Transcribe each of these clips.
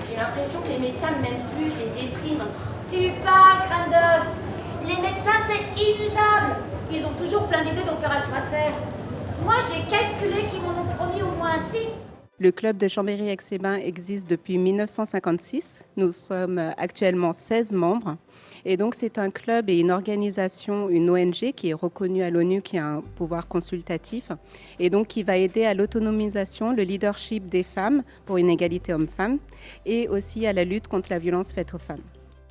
J'ai l'impression que les médecins ne m'aiment plus, je les déprime. Tu parles, crâne d'œuf. Les médecins, c'est inusable. Ils ont toujours plein d'idées d'opérations à te faire. Moi, j'ai calculé qu'ils m'en ont promis au moins 6. Le club de Chambéry-Aix-les-Bains existe depuis 1956. Nous sommes actuellement 16 membres. Et donc, c'est un club et une organisation, une ONG qui est reconnue à l'ONU, qui a un pouvoir consultatif et donc qui va aider à l'autonomisation, le leadership des femmes pour une égalité homme-femme et aussi à la lutte contre la violence faite aux femmes.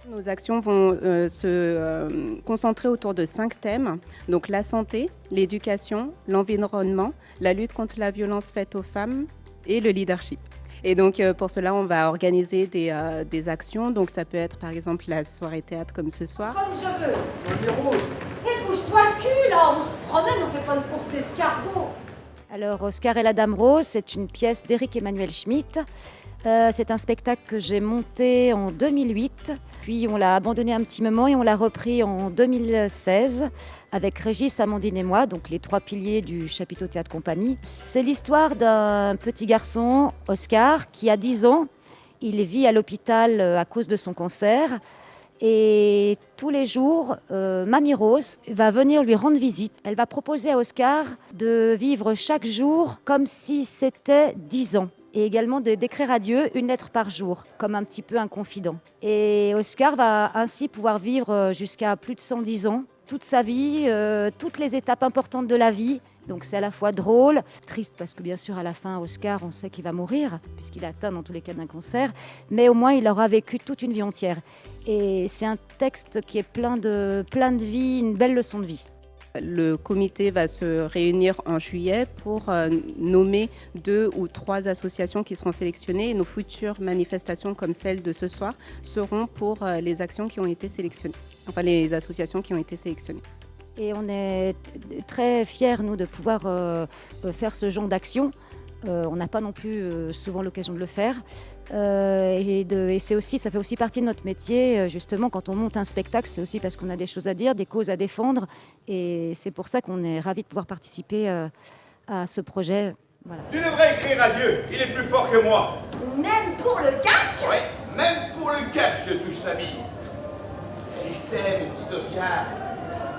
Nos actions vont se concentrer autour de 5 thèmes, donc la santé, l'éducation, l'environnement, la lutte contre la violence faite aux femmes et le leadership. Et donc pour cela, on va organiser des actions. Donc ça peut être par exemple la soirée théâtre comme ce soir. Comme je veux. Et bouge-toi le cul là, on se promène, on fait pas une course d'escargot. Alors Oscar et la Dame Rose, c'est une pièce d'Éric Emmanuel Schmitt. C'est un spectacle que j'ai monté en 2008, puis on l'a abandonné un petit moment et on l'a repris en 2016 avec Régis, Amandine et moi, donc les 3 piliers du chapiteau Théâtre Compagnie. C'est l'histoire d'un petit garçon, Oscar, qui a 10 ans. Il vit à l'hôpital à cause de son cancer. Et tous les jours, Mamie Rose va venir lui rendre visite. Elle va proposer à Oscar de vivre chaque jour comme si c'était 10 ans. Et également d'écrire à Dieu une lettre par jour, comme un petit peu un confident. Et Oscar va ainsi pouvoir vivre jusqu'à plus de 110 ans, toute sa vie, toutes les étapes importantes de la vie. Donc c'est à la fois drôle, triste parce que bien sûr à la fin, Oscar, on sait qu'il va mourir, puisqu'il est atteint dans tous les cas d'un cancer, mais au moins il aura vécu toute une vie entière. Et c'est un texte qui est plein de vie, une belle leçon de vie. Le comité va se réunir en juillet pour nommer 2 ou 3 associations qui seront sélectionnées. Et nos futures manifestations, comme celle de ce soir, seront pour les actions qui ont été sélectionnées, enfin les associations qui ont été sélectionnées. Et on est très fiers, nous, de pouvoir faire ce genre d'action. On n'a pas non plus souvent l'occasion de le faire. Et c'est aussi, ça fait aussi partie de notre métier. Justement, quand on monte un spectacle, c'est aussi parce qu'on a des choses à dire, des causes à défendre. Et c'est pour ça qu'on est ravis de pouvoir participer à ce projet. Voilà. Tu devrais écrire à Dieu, il est plus fort que moi. Même pour le catch? Oui, même pour le catch, je touche sa vie. Et c'est, mon petit Oscar,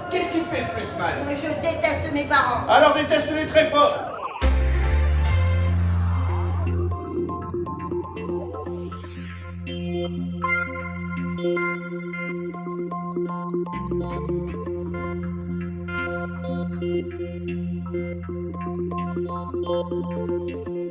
qu'est-ce qui te fait le plus mal? Mais je déteste mes parents. Alors déteste-les très fort. Thank you.